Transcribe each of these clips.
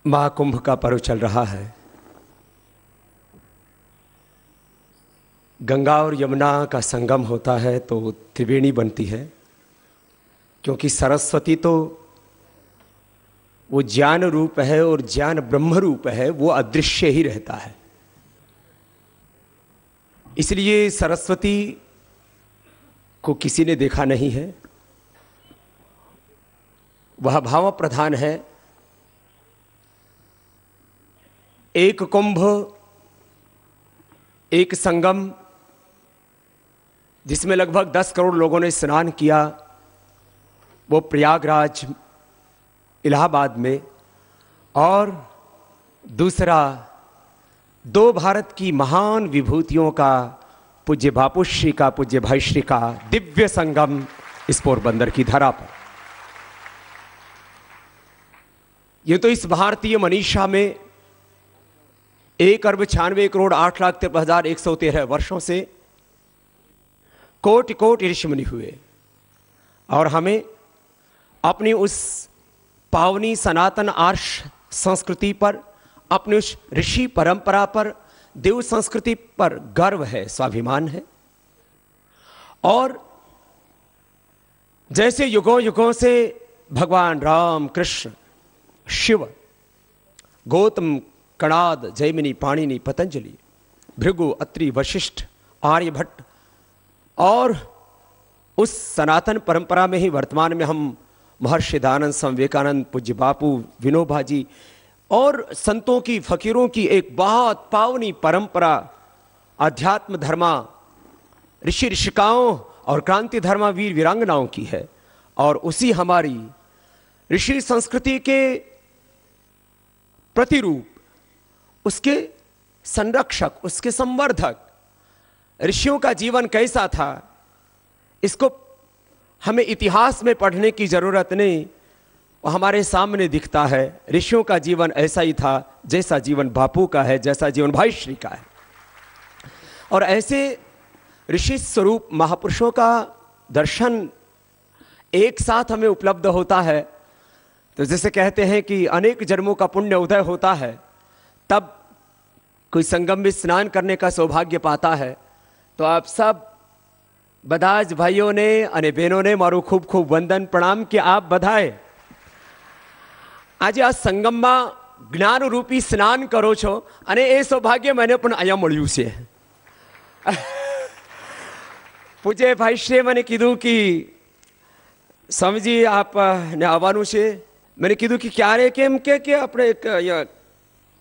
महाकुंभ का पर्व चल रहा है। गंगा और यमुना का संगम होता है तो त्रिवेणी बनती है, क्योंकि सरस्वती तो वो ज्ञान रूप है और ज्ञान ब्रह्म रूप है, वो अदृश्य ही रहता है। इसलिए सरस्वती को किसी ने देखा नहीं है, वह भाव प्रधान है। एक कुंभ, एक संगम, जिसमें लगभग 10 करोड़ लोगों ने स्नान किया, वो प्रयागराज इलाहाबाद में। और दूसरा, 2 भारत की महान विभूतियों का, पूज्य बापूश्री का, पूज्य भाईश्री का दिव्य संगम इस पोरबंदर की धरा पर। ये तो इस भारतीय मनीषा में 1,96,08,53,113 वर्षों से कोटि कोटि ऋषि मुनि हुए, और हमें अपनी उस पावनी सनातन आर्ष संस्कृति पर, अपनी उस ऋषि परंपरा पर, देव संस्कृति पर गर्व है, स्वाभिमान है। और जैसे युगों युगों से भगवान राम, कृष्ण, शिव, गौतम, कणाद, जैमिनी, पाणिनि, पतंजलि, भृगु, अत्रि, वशिष्ठ, आर्यभट्ट, और उस सनातन परंपरा में ही वर्तमान में हम महर्षि दयानंद, स्वामी विवेकानंद, पूज्य बापू, विनोबा जी और संतों की, फकीरों की एक बहुत पावनी परंपरा अध्यात्म धर्मा, ऋषि ऋषिकाओं और क्रांति धर्मा, वीर वीरांगनाओं की है। और उसी हमारी ऋषि संस्कृति के प्रतिरूप, उसके संरक्षक, उसके संवर्धक ऋषियों का जीवन कैसा था, इसको हमें इतिहास में पढ़ने की जरूरत नहीं, वो हमारे सामने दिखता है। ऋषियों का जीवन ऐसा ही था जैसा जीवन बापू का है, जैसा जीवन भाईश्री का है। और ऐसे ऋषि स्वरूप महापुरुषों का दर्शन एक साथ हमें उपलब्ध होता है। तो जैसे कहते हैं कि अनेक जन्मों का पुण्य उदय होता है, तब कोई संगम में स्नान करने का सौभाग्य पाता है। तो आप सब बधाज भाइयों ने અને बहनों ने मारू खूब खूब वंदन प्रणाम कि आप बधाए। आज आ संगम में ज्ञान रूपी स्नान करो छो, અને એ સૌભાગ્ય મને પણ અહીંયા મળ્યું છે। પૂજ્ય ભાઈશ્રીએ મને કીધું कि स्वामीजी आपने આવવાનું છે। मैंने कीधु कि क्यारे केम के આપણે એક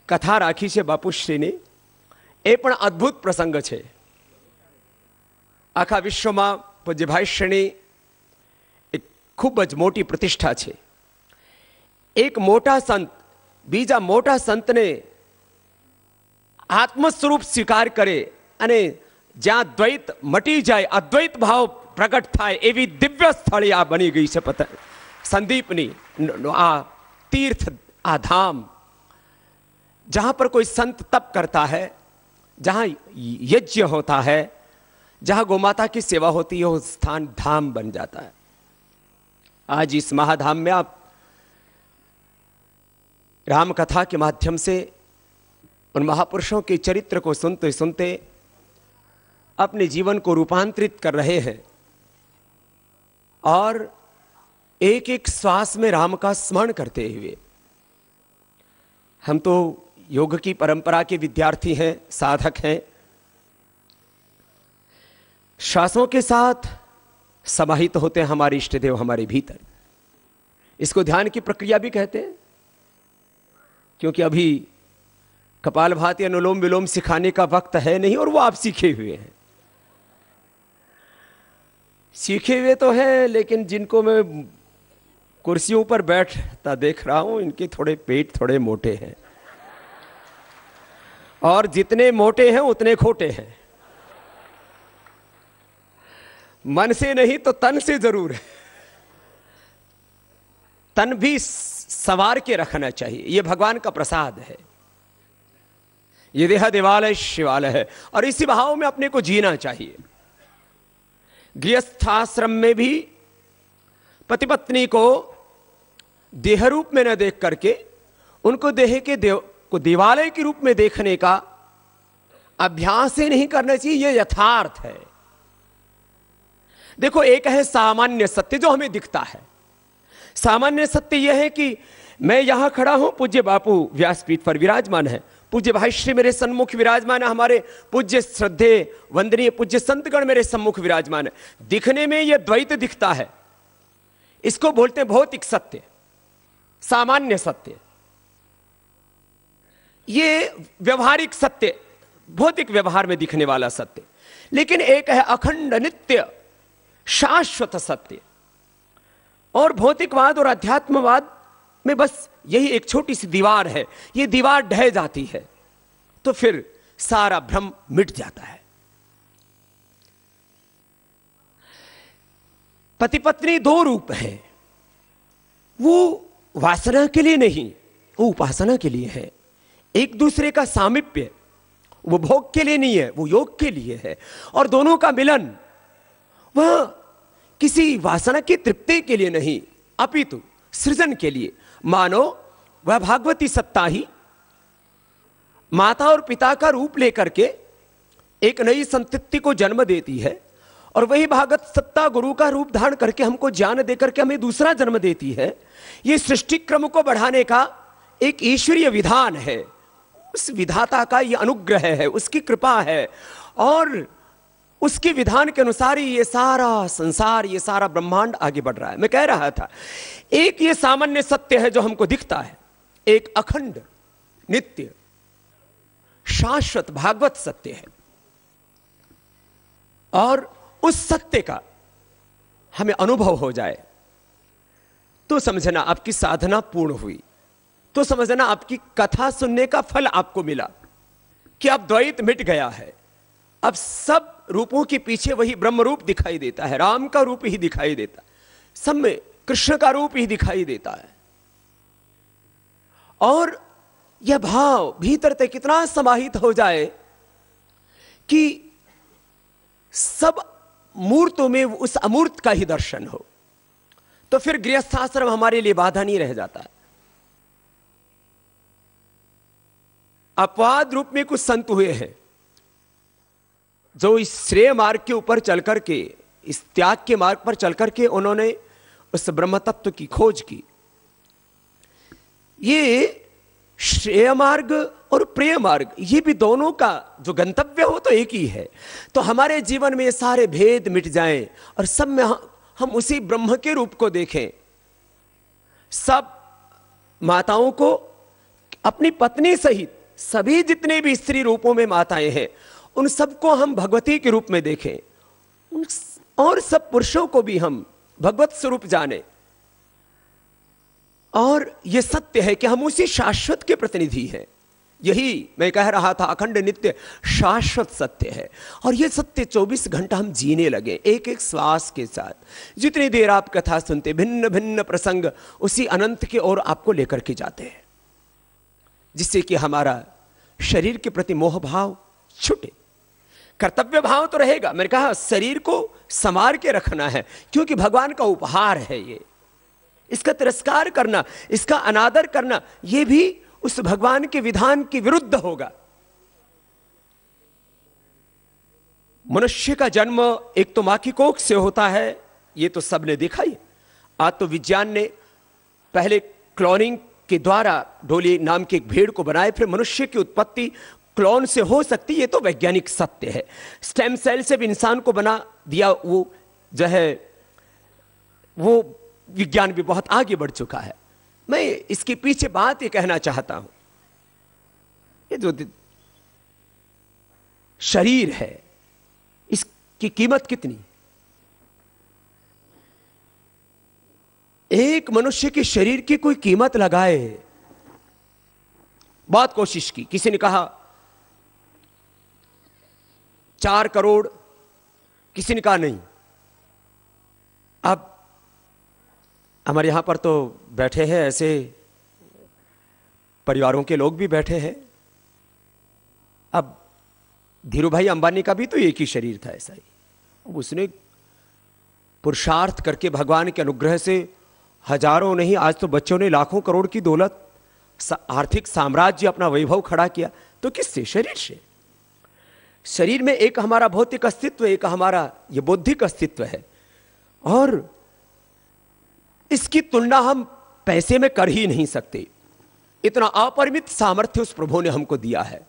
कथा राखी છે બાપુશ્રીની, એ પણ અદ્ભુત પ્રસંગ છે। આખા વિશ્વમાં પૂજ્ય ભાઈશ્રીની એક ખૂબ જ મોટી પ્રતિષ્ઠા છે। એક મોટા સંત બીજા મોટા સંતને આત્મ સ્વરૂપ સ્વીકાર કરે, અને જ્યાં દ્વૈત મટી જાય, અદ્વૈત ભાવ પ્રગટ થાય, એવી દિવ્ય સ્થળી આ બની ગઈ છે સંદીપની આ तीर्थ, आ धाम, जहां पर कोई संत तप करता है, जहां यज्ञ होता है, जहां गोमाता की सेवा होती है, वो स्थान धाम बन जाता है। आज इस महाधाम में आप राम कथा के माध्यम से उन महापुरुषों के चरित्र को सुनते सुनते अपने जीवन को रूपांतरित कर रहे हैं, और एक एक श्वास में राम का स्मरण करते हुए। हम तो योग की परंपरा के विद्यार्थी हैं, साधक हैं। श्वासों के साथ समाहित होते हैं हमारे इष्ट देव हमारे भीतर। इसको ध्यान की प्रक्रिया भी कहते हैं, क्योंकि अभी कपालभाति, अनुलोम विलोम सिखाने का वक्त है नहीं, और वो आप सीखे हुए हैं। सीखे हुए तो हैं, लेकिन जिनको मैं कुर्सियों पर बैठता देख रहा हूं, इनके थोड़े पेट थोड़े मोटे हैं, और जितने मोटे हैं उतने खोटे हैं। मन से नहीं तो तन से जरूर है। तन भी संवार के रखना चाहिए, यह भगवान का प्रसाद है। ये देह देवालय शिवालय है, और इसी भाव में अपने को जीना चाहिए। गृहस्थाश्रम में भी पति पत्नी को देह रूप में न देख करके उनको देह के को देवालय के रूप में देखने का अभ्यास ही नहीं करना चाहिए, यह यथार्थ है। देखो, एक है सामान्य सत्य जो हमें दिखता है। सामान्य सत्य यह है कि मैं यहां खड़ा हूं, पूज्य बापू व्यासपीठ पर विराजमान है, पूज्य भाई श्री मेरे सन्मुख विराजमान है, हमारे पूज्य श्रद्धे वंदनीय पूज्य संतगण मेरे सम्मुख विराजमान है। दिखने में यह द्वैत दिखता है, इसको बोलते हैं भौतिक सत्य, सामान्य सत्य। ये व्यवहारिक सत्य, भौतिक व्यवहार में दिखने वाला सत्य। लेकिन एक है अखंड नित्य शाश्वत सत्य। और भौतिकवाद और अध्यात्मवाद में बस यही एक छोटी सी दीवार है, ये दीवार ढह जाती है तो फिर सारा भ्रम मिट जाता है। पति पत्नी दो रूप हैं, वो वासना के लिए नहीं, वो उपासना के लिए है। एक दूसरे का सामीप्य वो भोग के लिए नहीं है, वो योग के लिए है। और दोनों का मिलन वह किसी वासना की तृप्ति के लिए नहीं, अपितु सृजन के लिए। मानो वह भागवती सत्ता ही माता और पिता का रूप लेकर के एक नई संतति को जन्म देती है, और वही भागवत सत्ता गुरु का रूप धारण करके हमको ज्ञान देकर के हमें दूसरा जन्म देती है। यह सृष्टि क्रम को बढ़ाने का एक ईश्वरीय विधान है, उस विधाता का यह अनुग्रह है, उसकी कृपा है। और उसके विधान के अनुसार ही ये सारा संसार, ये सारा ब्रह्मांड आगे बढ़ रहा है। मैं कह रहा था, एक ये सामान्य सत्य है जो हमको दिखता है, एक अखंड नित्य शाश्वत भागवत सत्य है। और उस सत्य का हमें अनुभव हो जाए तो समझना आपकी साधना पूर्ण हुई, तो समझना आपकी कथा सुनने का फल आपको मिला कि अब द्वैत मिट गया है। अब सब रूपों के पीछे वही ब्रह्म रूप दिखाई देता है, राम का रूप ही दिखाई देता है, सब में कृष्ण का रूप ही दिखाई देता है। और यह भाव भीतर तक कितना समाहित हो जाए कि सब मूर्तों में उस अमूर्त का ही दर्शन हो, तो फिर गृहस्थाश्रम हमारे लिए बाधा नहीं रह जाता। अपवाद रूप में कुछ संत हुए हैं जो इस श्रेय मार्ग के ऊपर चल करके, इस त्याग के मार्ग पर चल करके उन्होंने उस ब्रह्म तत्व की खोज की। ये श्रेय मार्ग और प्रिय मार्ग, ये भी दोनों का जो गंतव्य हो तो एक ही है। तो हमारे जीवन में ये सारे भेद मिट जाएं और सब में हम उसी ब्रह्म के रूप को देखें। सब माताओं को अपनी पत्नी सहित सभी जितने भी स्त्री रूपों में माताएं हैं, उन सबको हम भगवती के रूप में देखें, और सब पुरुषों को भी हम भगवत स्वरूप जाने। और यह सत्य है कि हम उसी शाश्वत के प्रतिनिधि हैं। यही मैं कह रहा था, अखंड नित्य शाश्वत सत्य है। और यह सत्य 24 घंटा हम जीने लगे, एक एक श्वास के साथ। जितनी देर आप कथा सुनते, भिन्न भिन्न प्रसंग उसी अनंत की ओर आपको लेकर के जाते हैं, जिससे कि हमारा शरीर के प्रति मोह भाव छूटे। कर्तव्य भाव तो रहेगा, मैंने कहा शरीर को संवार के रखना है, क्योंकि भगवान का उपहार है ये। इसका तिरस्कार करना, इसका अनादर करना, यह भी उस भगवान के विधान के विरुद्ध होगा। मनुष्य का जन्म एक तो मां की कोख से होता है, यह तो सबने देखा ही। आज तो विज्ञान ने पहले क्लोनिंग के द्वारा डोली नाम के एक भेड़ को बनाए, फिर मनुष्य की उत्पत्ति क्लोन से हो सकती, ये तो वैज्ञानिक सत्य है। स्टेम सेल से भी इंसान को बना दिया, वो जो है वो विज्ञान भी बहुत आगे बढ़ चुका है। मैं इसके पीछे बात ये कहना चाहता हूं, ये जो शरीर है इसकी कीमत कितनी? एक मनुष्य के शरीर की कोई कीमत लगाए। बहुत कोशिश की, किसी ने कहा 4 करोड़, किसी ने कहा नहीं। अब हमारे यहां पर तो बैठे हैं ऐसे परिवारों के लोग भी बैठे हैं। अब धीरू भाई अंबानी का भी तो एक ही शरीर था, ऐसा ही। उसने पुरुषार्थ करके भगवान के अनुग्रह से हजारों नहीं, आज तो बच्चों ने लाखों करोड़ की दौलत आर्थिक साम्राज्य, अपना वैभव खड़ा किया, तो किससे? शरीर से। शरीर में एक हमारा भौतिक अस्तित्व, एक हमारा ये बौद्धिक अस्तित्व है, और इसकी तुलना हम पैसे में कर ही नहीं सकते। इतना अपरिमित सामर्थ्य उस प्रभु ने हमको दिया है।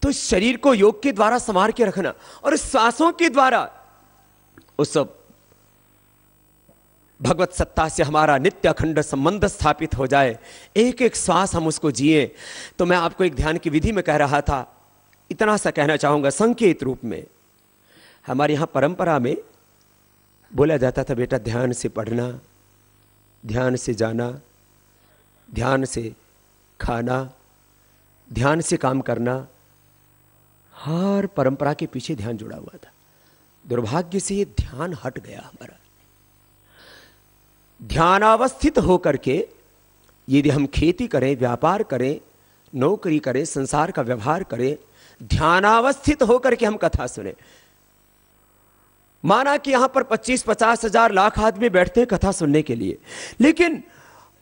तो इस शरीर को योग के द्वारा संवार के रखना, और इस श्वासों के द्वारा उस भगवत सत्ता से हमारा नित्य अखंड संबंध स्थापित हो जाए, एक एक श्वास हम उसको जिए। तो मैं आपको एक ध्यान की विधि में कह रहा था, इतना सा कहना चाहूंगा संकेत रूप में। हमारे यहां परंपरा में बोला जाता था, बेटा ध्यान से पढ़ना, ध्यान से जाना, ध्यान से खाना, ध्यान से काम करना। हर परंपरा के पीछे ध्यान जुड़ा हुआ था। दुर्भाग्य से ये ध्यान हट गया हमारा। ध्यानावस्थित होकर के यदि हम खेती करें, व्यापार करें, नौकरी करें, संसार का व्यवहार करें, ध्यानावस्थित होकर के हम कथा सुने। माना कि यहां पर 25-50 हजार लाख आदमी बैठते हैं कथा सुनने के लिए, लेकिन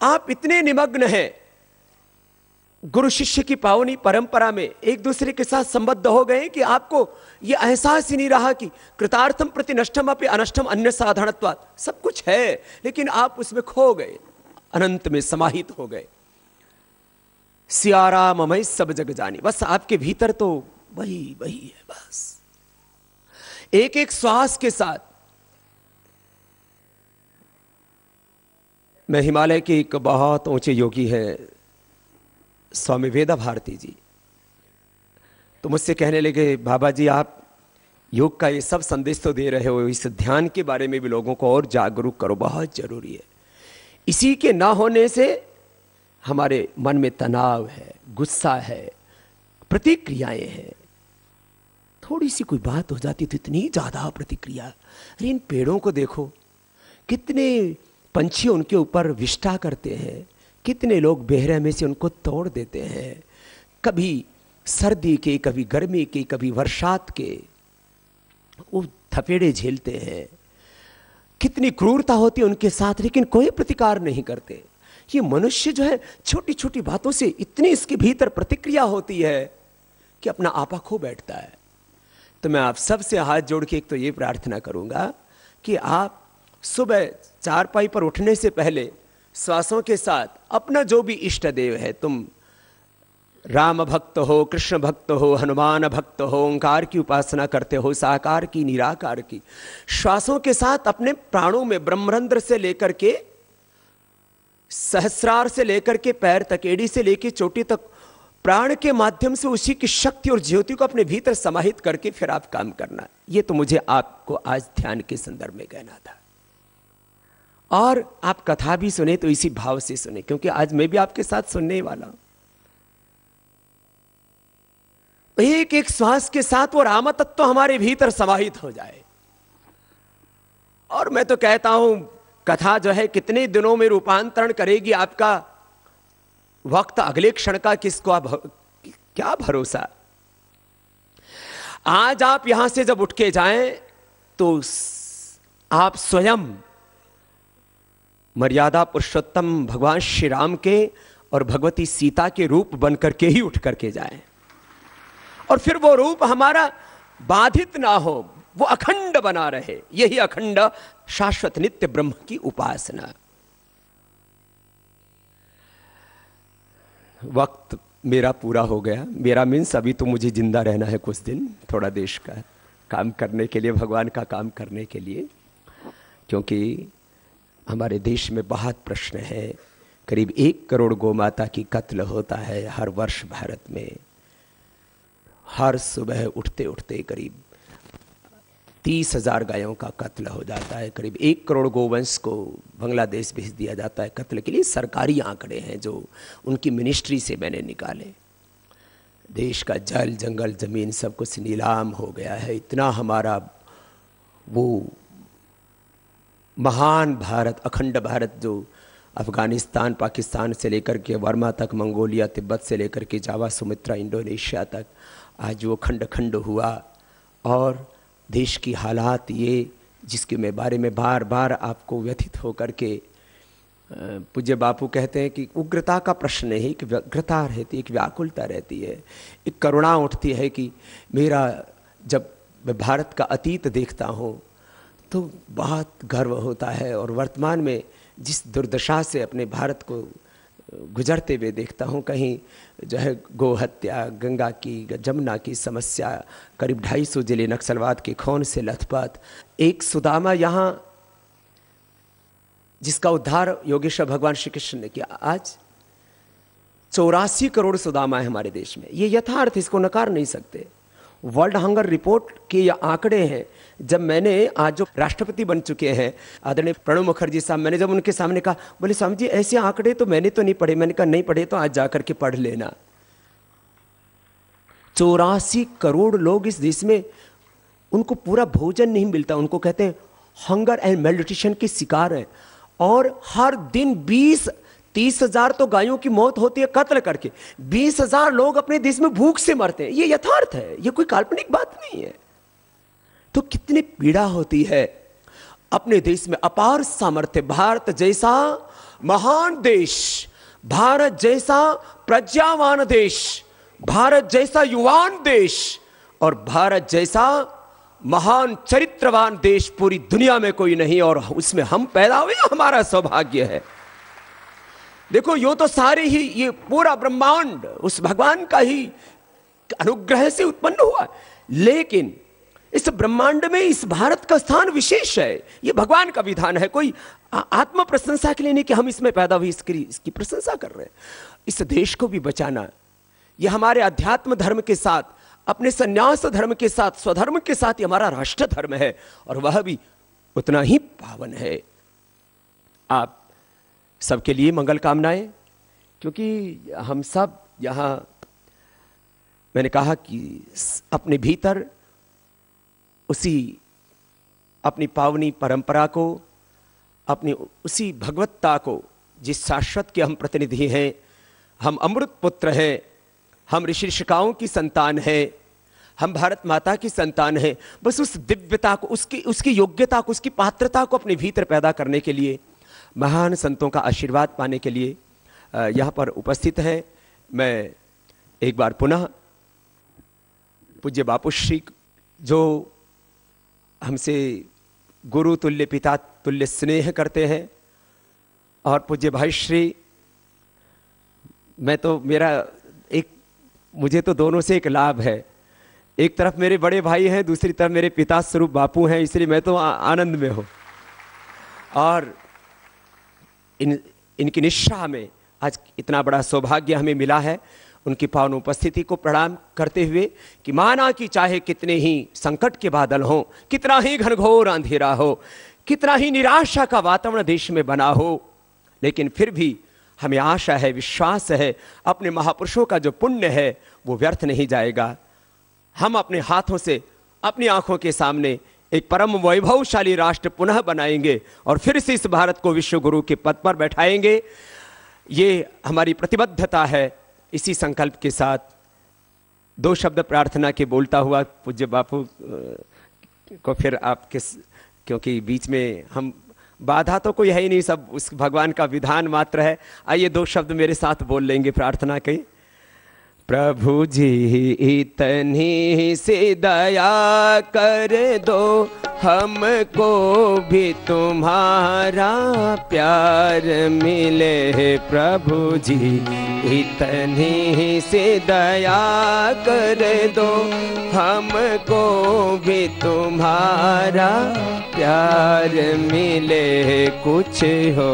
आप इतने निमग्न हैं गुरु शिष्य की पावनी परंपरा में, एक दूसरे के साथ संबद्ध हो गए कि आपको यह एहसास ही नहीं रहा कि कृतार्थम प्रति नष्टम अपि अनष्टम अन्य साधारणत्वात्। सब कुछ है, लेकिन आप उसमें खो गए, अनंत में समाहित हो गए। सियाराममय सब जग जानी, बस आपके भीतर तो वही वही है। बस एक एक श्वास के साथ। मैं हिमालय के एक बहुत ऊंचे योगी है स्वामी वेदा भारती जी, तो मुझसे कहने लगे, बाबा जी आप योग का ये सब संदेश तो दे रहे हो, इस ध्यान के बारे में भी लोगों को और जागरूक करो, बहुत जरूरी है। इसी के ना होने से हमारे मन में तनाव है, गुस्सा है, प्रतिक्रियाएं हैं। थोड़ी सी कोई बात हो जाती तो इतनी ज्यादा प्रतिक्रिया। अरे इन पेड़ों को देखो, कितने पंछी उनके ऊपर विष्ठा करते हैं, कितने लोग बेरहमी से उनको तोड़ देते हैं। कभी सर्दी के, कभी गर्मी के, कभी वर्षात के वो थपेड़े झेलते हैं। कितनी क्रूरता होती है उनके साथ, लेकिन कोई प्रतिकार नहीं करते। ये मनुष्य जो है छोटी छोटी बातों से इतनी इसके भीतर प्रतिक्रिया होती है कि अपना आपा खो बैठता है। तो मैं आप सबसे हाथ जोड़ के एक तो ये प्रार्थना करूंगा कि आप सुबह चारपाई पर उठने से पहले श्वासों के साथ अपना जो भी इष्ट देव है, तुम राम भक्त हो, कृष्ण भक्त हो, हनुमान भक्त हो, ओंकार की उपासना करते हो, साकार की, निराकार की, श्वासों के साथ अपने प्राणों में ब्रह्मरंध्र से लेकर के सहस्रार से लेकर के पैर तक, एड़ी से लेकर चोटी तक, प्राण के माध्यम से उसी की शक्ति और ज्योति को अपने भीतर समाहित करके फिर आप काम करना। ये तो मुझे आपको आज ध्यान के संदर्भ में कहना था। और आप कथा भी सुने तो इसी भाव से सुने, क्योंकि आज मैं भी आपके साथ सुनने वाला हूं। एक एक श्वास के साथ वो राम तत्व हमारे भीतर समाहित हो जाए। और मैं तो कहता हूं कथा जो है कितने दिनों में रूपांतरण करेगी आपका वक्त, अगले क्षण का किसको क्या भरोसा। आज आप यहां से जब उठ के जाएं तो आप स्वयं मर्यादा पुरुषोत्तम भगवान श्री राम के और भगवती सीता के रूप बनकर के ही उठ करके जाएं, और फिर वो रूप हमारा बाधित ना हो, वो अखंड बना रहे। यही अखंड शाश्वत नित्य ब्रह्म की उपासना। वक्त मेरा पूरा हो गया। मेरा मीन्स अभी तो मुझे जिंदा रहना है कुछ दिन, थोड़ा देश का काम करने के लिए, भगवान का काम करने के लिए, क्योंकि हमारे देश में बहुत प्रश्न है। करीब 1 करोड़ गौ माता की कत्ल होता है हर वर्ष भारत में। हर सुबह उठते उठते करीब 30,000 गायों का कत्ल हो जाता है। करीब 1 करोड़ गोवंश को बांग्लादेश भेज दिया जाता है कत्ल के लिए। सरकारी आंकड़े हैं जो उनकी मिनिस्ट्री से मैंने निकाले। देश का जल, जंगल, जमीन सब कुछ नीलाम हो गया है। इतना हमारा वो महान भारत, अखंड भारत, जो अफगानिस्तान, पाकिस्तान से लेकर के वर्मा तक, मंगोलिया, तिब्बत से लेकर के जावा, सुमित्रा, इंडोनेशिया तक आज वो खंड खंड हुआ। और देश की हालात ये, जिसके मैं बारे में बार बार आपको व्यथित होकर के पूज्य बापू कहते हैं कि उग्रता का प्रश्न नहीं, एक व्यग्रता रहती है, एक व्याकुलता रहती है, एक करुणा उठती है कि मेरा जब मैं भारत का अतीत देखता हूँ तो बहुत गर्व होता है, और वर्तमान में जिस दुर्दशा से अपने भारत को गुजरते हुए देखता हूँ, कहीं जो है गौ हत्या, गंगा की जमुना की समस्या, करीब 250 जिले नक्सलवाद के खून से लथपथ, एक सुदामा यहाँ जिसका उद्धार योगेश्वर भगवान श्री कृष्ण ने किया। आज 84 करोड़ सुदामा है हमारे देश में, ये यथार्थ, इसको नकार नहीं सकते। वर्ल्ड हंगर रिपोर्ट के ये आंकड़े हैं। जब मैंने आज जो राष्ट्रपति बन चुके हैं आदरणीय प्रणब मुखर्जी साहब, मैंने जब उनके सामने कहा, बोले स्वामी जी ऐसे आंकड़े तो मैंने तो नहीं पढ़े। मैंने कहा नहीं पढ़े तो आज जाकर के पढ़ लेना। 84 करोड़ लोग इस देश में, उनको पूरा भोजन नहीं मिलता, उनको कहते हैं हंगर एंड मेल्यूट्रिशन के शिकार हैं, और हर दिन 20-30 हजार तो गायों की मौत होती है कत्ल करके। 20,000 लोग अपने देश में भूख से मरते हैं। ये यथार्थ है, ये कोई काल्पनिक बात नहीं है। तो कितनी पीड़ा होती है। अपने देश में अपार सामर्थ्य, भारत जैसा महान देश, भारत जैसा प्रज्ञावान देश, भारत जैसा युवान देश और भारत जैसा महान चरित्रवान देश पूरी दुनिया में कोई नहीं, और उसमें हम पैदा हुए, हमारा सौभाग्य है। देखो यो तो सारे ही, ये पूरा ब्रह्मांड उस भगवान का ही अनुग्रह से उत्पन्न हुआ, लेकिन इस ब्रह्मांड में इस भारत का स्थान विशेष है। ये भगवान का विधान है, कोई आत्म प्रशंसा के लिए नहीं कि हम इसमें पैदा हुए इसकी प्रशंसा कर रहे हैं। इस देश को भी बचाना, ये हमारे अध्यात्म धर्म के साथ, अपने संन्यास धर्म के साथ, स्वधर्म के साथ ये हमारा राष्ट्र धर्म है, और वह भी उतना ही पावन है। आप सबके लिए मंगल कामनाएं, क्योंकि हम सब यहाँ, मैंने कहा कि अपने भीतर उसी अपनी पावनी परंपरा को, अपनी उसी भगवत्ता को, जिस शाश्वत के हम प्रतिनिधि हैं, हम अमृत पुत्र हैं, हम ऋषि ऋषिकाओं की संतान हैं, हम भारत माता की संतान हैं, बस उस दिव्यता को, उसकी योग्यता को, उसकी पात्रता को अपने भीतर पैदा करने के लिए, महान संतों का आशीर्वाद पाने के लिए यहाँ पर उपस्थित हैं। मैं एक बार पुनः पूज्य बापूश्री, जो हमसे गुरु तुल्य, पिता तुल्य स्नेह करते हैं, और पूज्य भाई श्री, मैं तो मुझे तो दोनों से एक लाभ है। एक तरफ मेरे बड़े भाई हैं, दूसरी तरफ मेरे पिता स्वरूप बापू हैं, इसलिए मैं तो आनंद में हूँ। और इनकी निष्ठा में आज इतना बड़ा सौभाग्य हमें मिला है। उनकी पावन उपस्थिति को प्रणाम करते हुए कि माना कि चाहे कितने ही संकट के बादल हों, कितना ही घनघोर अंधेरा हो, कितना ही निराशा का वातावरण देश में बना हो, लेकिन फिर भी हमें आशा है, विश्वास है, अपने महापुरुषों का जो पुण्य है वो व्यर्थ नहीं जाएगा। हम अपने हाथों से, अपनी आंखों के सामने एक परम वैभवशाली राष्ट्र पुनः बनाएंगे, और फिर से इस भारत को विश्व गुरु के पद पर बैठाएंगे। ये हमारी प्रतिबद्धता है। इसी संकल्प के साथ 2 शब्द प्रार्थना के बोलता हुआ पूज्य बापू को फिर आपके, क्योंकि बीच में हम, बाधा तो कोई है ही नहीं, सब उस भगवान का विधान मात्र है। आइए 2 शब्द मेरे साथ बोल लेंगे प्रार्थना के। प्रभु जी इतनी से दया कर दो, हमको भी तुम्हारा प्यार मिले। प्रभु जी इतनी से दया कर दो, हमको भी तुम्हारा प्यार मिले। कुछ हो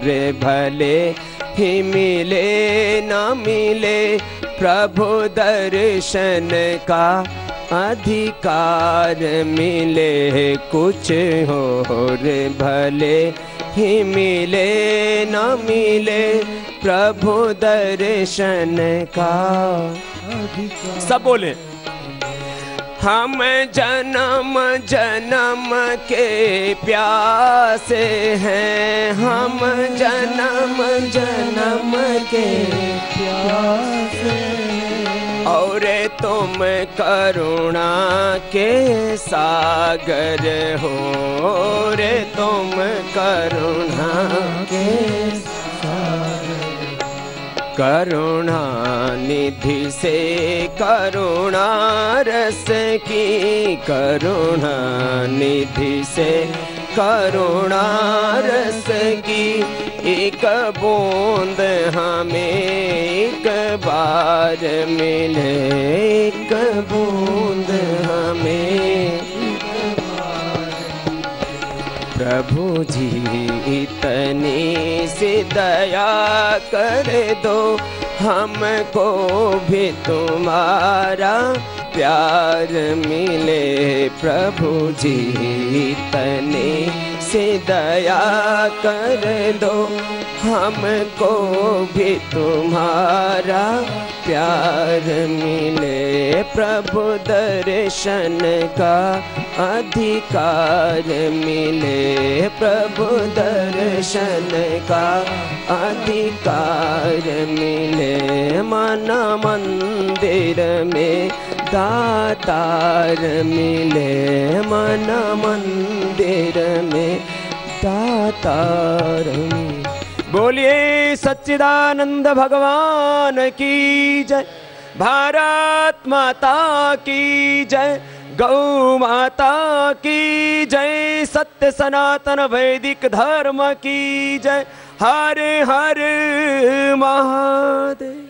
रे भले ही मिले ना मिले, प्रभु दर्शन का अधिकार मिले। कुछ हो रे भले ही मिले ना मिले, प्रभु दर्शन का अधिकार। सब बोले। हम जन्म जन्म के प्यासे हैं, हम जन्म जन्म के प्यासे, और रे तुम करुणा के सागर हो रे तुम करुणा के करुणा निधि से करुणा रस की करुणा निधि से करुणा रस की एक बूंद हमें एक बार मिले एक बूंद हमें प्रभु जी इतनी सी दया कर दो हमको भी तुम्हारा प्यार मिले प्रभु जी इतनी सी दया कर दो हमको भी तुम्हारा प्यार मिले प्रभु दर्शन का अधिकार मिले प्रभु दर्शन का अधिकार मिले मन मंदिर में दातार मिले मन मंदिर में दातार मिले। बोलिए सच्चिदानंद भगवान की जय, भारत माता की जय, गौ माता की जय, सत्य सनातन वैदिक धर्म की जय। हर हर महादेव।